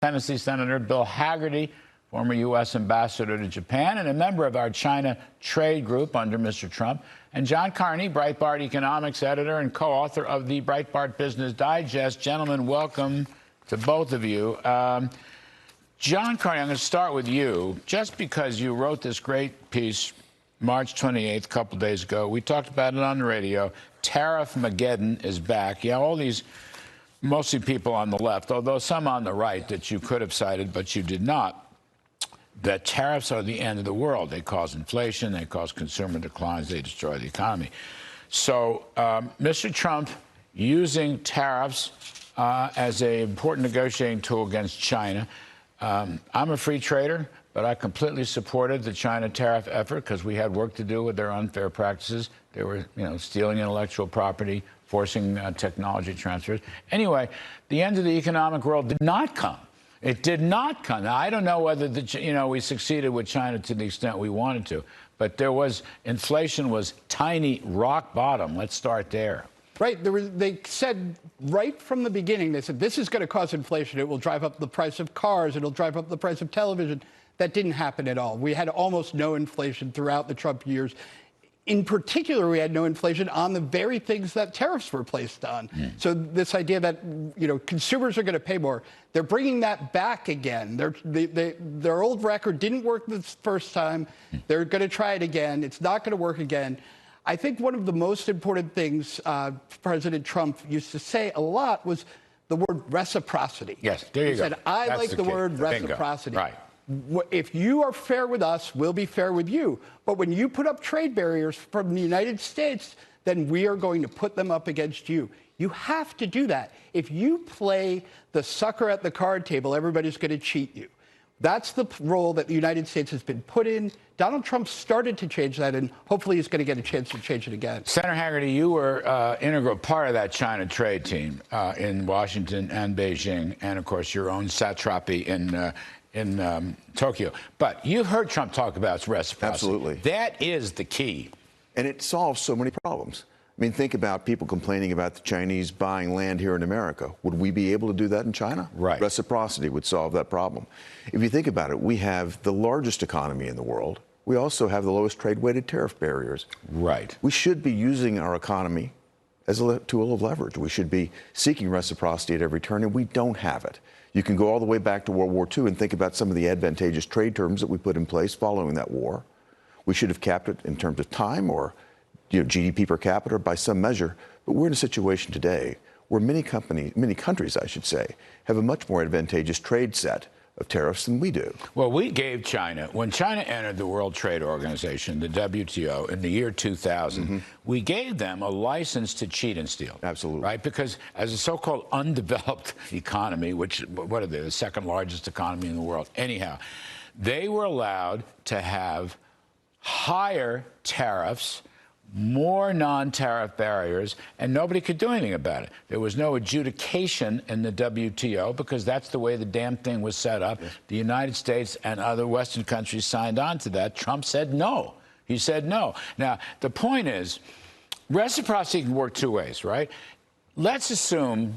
Tennessee Senator Bill Hagerty, former U.S. ambassador to Japan and a member of our China trade group under Mr. Trump, and John Carney, Breitbart economics editor and co-author of the Breitbart Business Digest. Gentlemen, welcome to both of you. John Carney, I'm going to start with you, just because you wrote this great piece March 28th, a couple days ago. We talked about it on the radio. Tariff-mageddon is back. Yeah, all these mostly people on the left, although some on the right that you could have cited, but you did not, that tariffs are the end of the world. They cause inflation, they cause consumer declines, they destroy the economy. So Mr. Trump using tariffs as an important negotiating tool against China. I'm a free trader, but I completely supported the China tariff effort because we had work to do with their unfair practices. They were, stealing intellectual property, forcing technology transfers. Anyway, the end of the economic world did not come. It did not come. Now, I don't know whether we succeeded with China to the extent we wanted to, but inflation was tiny, rock bottom. Let's start there. Right. They said right from the beginning, they said this is going to cause inflation. It will drive up the price of cars. It'll drive up the price of television. That didn't happen at all. We had almost no inflation throughout the Trump years. In particular, we had no inflation on the very things that tariffs were placed on. So this idea that consumers are going to pay more, they're bringing that back again. Their old record didn't work the first time. They're going to try it again. It's not going to work again. I think one of the most important things President Trump used to say a lot was the word reciprocity. Yes, there you go. He said, I like the word reciprocity. Right. If you are fair with us, we'll be fair with you. But when you put up trade barriers from the United States, then we are going to put them up against you. You have to do that. If you play the sucker at the card table, everybody's going to cheat you. That's the role that the United States has been put in. Donald Trump started to change that, and hopefully he's going to get a chance to change it again. Senator Hagerty, you were integral part of that China trade team in Washington and Beijing, and, of course, your own satrapy in Tokyo. But you've heard Trump talk about reciprocity. Absolutely. That is the key. And it solves so many problems. I mean, think about people complaining about the Chinese buying land here in America. Would we be able to do that in China? Right. Reciprocity would solve that problem. If you think about it, we have the largest economy in the world. We also have the lowest trade-weighted tariff barriers. Right. We should be using our economy as a tool of leverage. We should be seeking reciprocity at every turn, and we don't have it. You can go all the way back to World War II and think about some of the advantageous trade terms that we put in place following that war. We should have capped it in terms of time or GDP per capita by some measure. But we're in a situation today where many countries, I should say, have a much more advantageous trade set of tariffs than we do. Well, we gave China, when China entered the World Trade Organization, the WTO, in the year 2000, we gave them a license to cheat and steal. Absolutely. Right? Because as a so-called undeveloped economy, which, what are they, the second largest economy in the world, anyhow, they were allowed to have higher tariffs, more non-tariff barriers, and nobody could do anything about it. There was no adjudication in the WTO because that's the way the damn thing was set up. Yes. The United States and other Western countries signed on to that. Trump said no. He said no. Now, the point is, reciprocity can work two ways, right? Let's assume,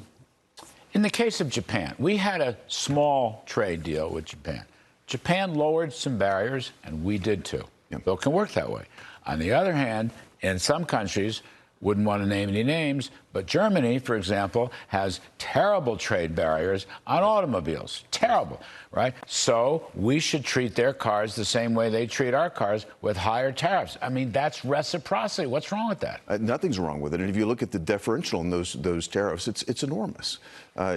in the case of Japan, we had a small trade deal with Japan. Japan lowered some barriers, and we did too. Yep. So it can work that way. On the other hand, in some countries, wouldn't want to name any names, but Germany, for example, has terrible trade barriers on automobiles. Terrible, right? So we should treat their cars the same way they treat our cars, with higher tariffs. I mean, that's reciprocity. What's wrong with that? Nothing's wrong with it. And if you look at the differential in those tariffs, it's enormous.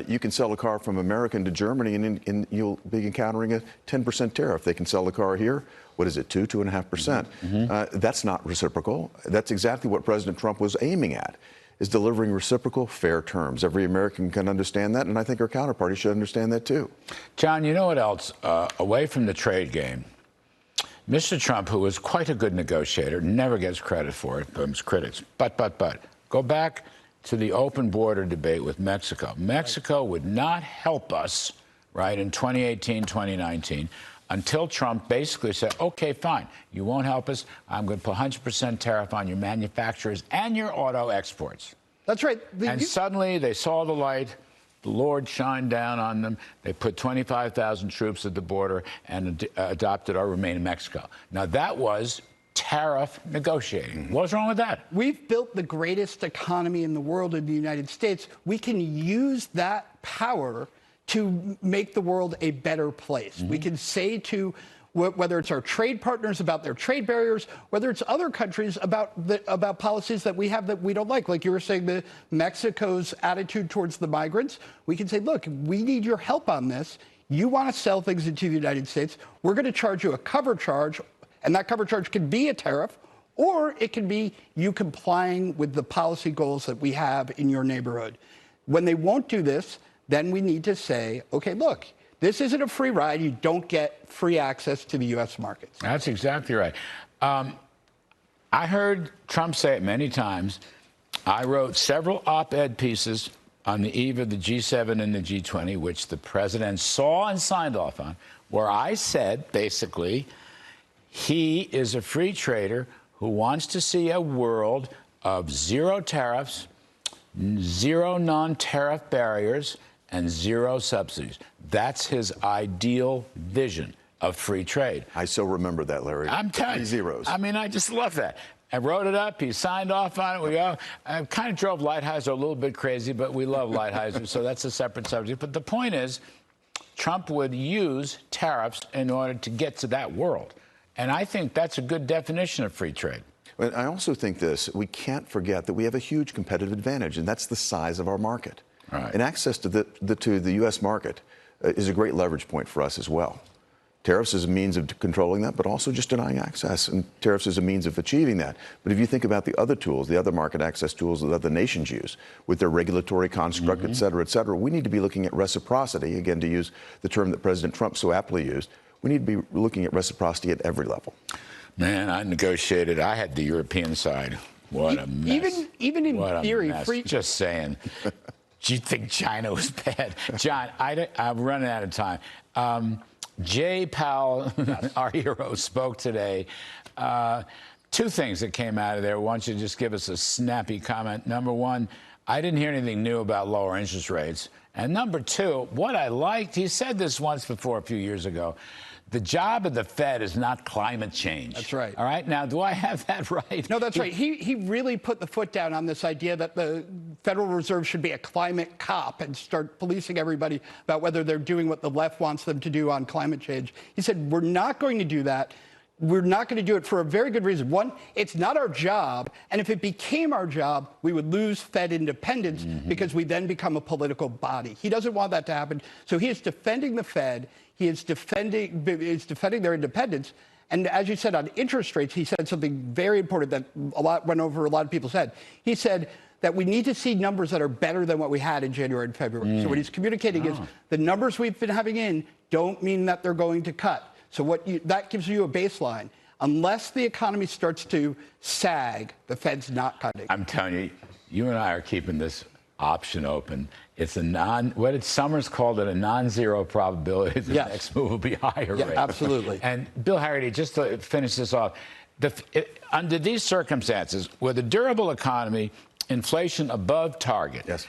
You can sell a car from America to Germany, and you'll be encountering a 10% tariff. They can sell the car here. What is it, 2.5%? That's not reciprocal. That's exactly what President Trump was aiming at, is delivering reciprocal, fair terms. Every American can understand that, and I think our counterparty should understand that too. John, you know what else? Away from the trade game, Mr. Trump, who was quite a good negotiator, never gets credit for it from his critics. But, go back to the open border debate with Mexico. Mexico would not help us, right, in 2018, 2019, until Trump basically said, okay, fine, you won't help us. I'm going to put 100% tariff on your manufacturers and your auto exports. That's right. And suddenly they saw the light. the Lord shined down on them. They put 25,000 troops at the border and adopted our remain in Mexico. Now, that was tariff negotiating. What's wrong with that? We've built the greatest economy in the world in the United States. We can use that power to make the world a better place. We can say to whether it's our trade partners about their trade barriers, whether it's other countries about policies that we have that we don't like you were saying, Mexico's attitude towards the migrants. We can say, look, we need your help on this. You want to sell things into the United States. We're going to charge you a cover charge, and that cover charge can be a tariff, or it can be you complying with the policy goals that we have in your neighborhood. When they won't do this, then we need to say, okay, look, this isn't a free ride. You don't get free access to the U.S. markets. That's exactly right. I heard Trump say it many times. I wrote several op-ed pieces on the eve of the G7 and the G20, which the president saw and signed off on, where I said, basically, he is a free trader who wants to see a world of zero tariffs, zero non-tariff barriers, and zero subsidies. That's his ideal vision of free trade. I so remember that, Larry. I'm telling you. Zeros. I mean, I just love that. I wrote it up. He signed off on it. We all kind of drove Lighthizer a little bit crazy, but we love Lighthizer, so that's a separate subject. But the point is, Trump would use tariffs in order to get to that world. And I think that's a good definition of free trade. But I also think this, we can't forget that we have a huge competitive advantage, and that's the size of our market. Right. And access to the U.S. market is a great leverage point for us as well. Tariffs is a means of controlling that, but also just denying access. And tariffs is a means of achieving that. But if you think about the other tools, the other market access tools that other nations use with their regulatory construct, et cetera, we need to be looking at reciprocity, again, to use the term that President Trump so aptly used. We need to be looking at reciprocity at every level. Man, I negotiated. I had the European side. What a mess. Even in theory, Just saying. Do you think China was bad? John, I'm running out of time. Jay Powell, our hero, spoke today. Two things that came out of there. Why don't you just give us a snappy comment? Number one, I didn't hear anything new about lower interest rates. And number two, what I liked, he said this once before a few years ago, the job of the Fed is not climate change. That's right. All right. Now, do I have that right? No, that's right. He really put the foot down on this idea that the Federal Reserve should be a climate cop and start policing everybody about whether they're doing what the left wants them to do on climate change. He said, we're not going to do that. We're not going to do it for a very good reason. One, it's not our job. And if it became our job, we would lose Fed independence because we then become a political body. He doesn't want that to happen. So he is defending the Fed. He is defending their independence. And as you said, on interest rates, he said something very important that a lot of people said. He said that we need to see numbers that are better than what we had in January and February. So what he's communicating is the numbers we've been having in don't mean that they're going to cut. So that gives you a baseline. Unless the economy starts to sag, the Fed's not cutting. I'm telling you, you and I are keeping this option open. It's what Summers called it, a non-zero probability the next move will be higher rate. Absolutely. And Bill Hagerty, just to finish this off, under these circumstances, with a durable economy, inflation above target. Yes.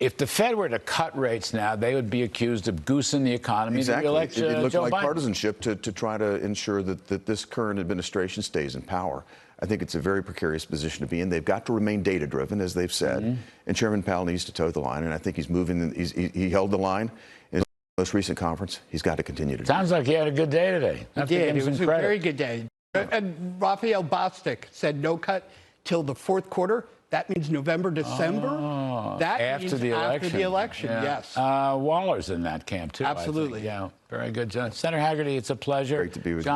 If the Fed were to cut rates now, they would be accused of goosing the economy to re-elect Joe Biden. It looks like partisanship to try to ensure that this current administration stays in power. I think it's a very precarious position to be in. They've got to remain data-driven, as they've said, and Chairman Powell needs to toe the line, and I think he's moving. He held the line in his most recent conference. He's got to continue to do it. Sounds like he had a good day today. He did. It was a very good day. And Raphael Bostic said no cut till the fourth quarter. That means November, December. That after the election. After the election, yes. Waller's in that camp, too. Absolutely. Yeah, very good, John. Senator Hagerty, it's a pleasure. Great to be with you.